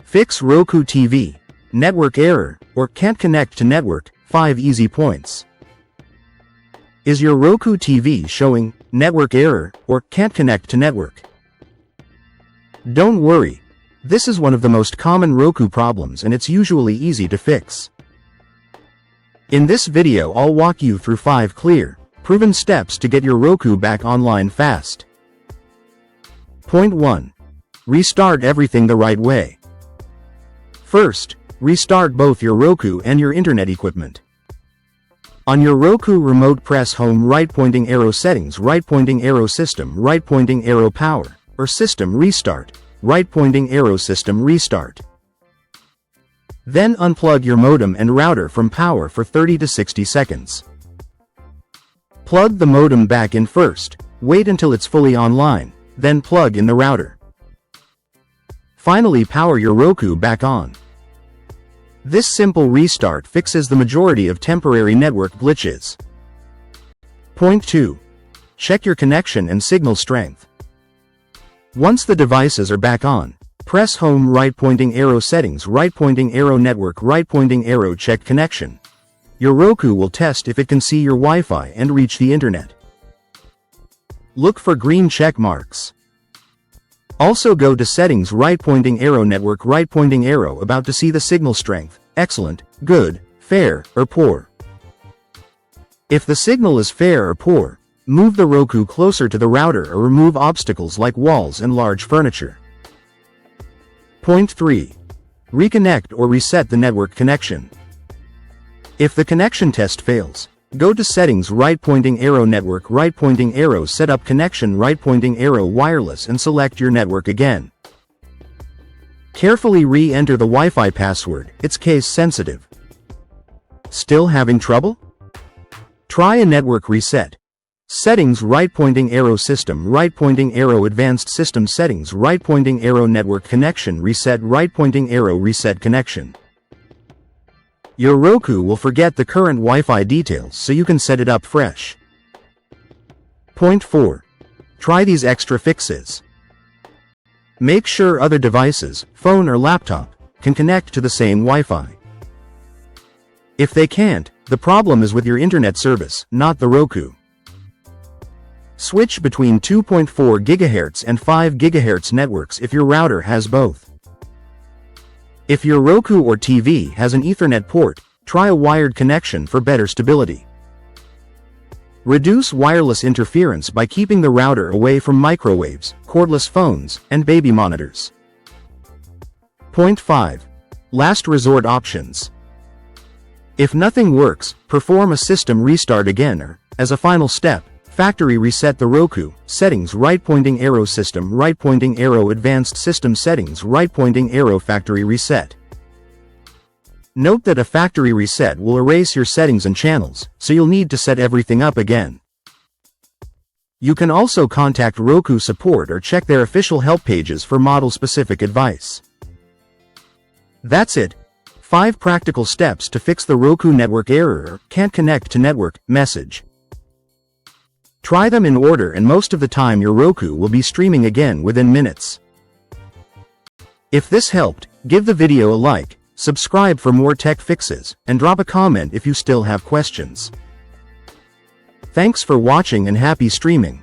Fix Roku TV network error or can't connect to network. 5 easy points. Is your Roku TV showing network error or can't connect to network? Don't worry. This is one of the most common Roku problems and it's usually easy to fix. In this video I'll walk you through 5 clear, proven steps to get your Roku back online fast. Point 1. Restart everything the right way. First, restart both your Roku and your internet equipment. On your Roku remote, press Home, right pointing arrow, Settings, right pointing arrow, System, right pointing arrow, Power, or System Restart, right pointing arrow, System Restart. Then unplug your modem and router from power for 30 to 60 seconds. Plug the modem back in first, wait until it's fully online, then plug in the router. Finally, power your Roku back on. This simple restart fixes the majority of temporary network glitches. Point 2. Check your connection and signal strength. Once the devices are back on, press Home, right pointing arrow, Settings, right pointing arrow, Network, right pointing arrow, check connection. Your Roku will test if it can see your Wi-Fi and reach the internet. Look for green check marks. Also go to Settings, right pointing arrow, Network, right pointing arrow, about to see the signal strength, excellent, good, fair, or poor. If the signal is fair or poor, move the Roku closer to the router or remove obstacles like walls and large furniture. Point 3. Reconnect or reset the network connection. If the connection test fails, go to Settings, right pointing arrow, Network, right pointing arrow, Set up connection, right pointing arrow, Wireless, and select your network again. Carefully re-enter the Wi-Fi password, it's case sensitive. Still having trouble? Try a network reset. Settings, right pointing arrow, System, right pointing arrow, Advanced System Settings, right pointing arrow, Network Connection Reset, right pointing arrow, Reset Connection. Your Roku will forget the current Wi-Fi details so you can set it up fresh. Point 4. Try these extra fixes. Make sure other devices, phone or laptop, can connect to the same Wi-Fi. If they can't, the problem is with your internet service, not the Roku. Switch between 2.4 GHz and 5 GHz networks if your router has both. If your Roku or TV has an Ethernet port, try a wired connection for better stability. Reduce wireless interference by keeping the router away from microwaves, cordless phones, and baby monitors. Point 5. Last resort options. If nothing works, perform a system restart again or, as a final step, factory reset the Roku. Settings, right pointing arrow, System, right pointing arrow, Advanced System Settings, right pointing arrow, Factory Reset. Note that a factory reset will erase your settings and channels, so you'll need to set everything up again. You can also contact Roku support or check their official help pages for model-specific advice. That's it. 5 practical steps to fix the Roku network error or can't connect to network message. Try them in order and most of the time your Roku will be streaming again within minutes. If this helped, give the video a like, subscribe for more tech fixes, and drop a comment if you still have questions. Thanks for watching and happy streaming.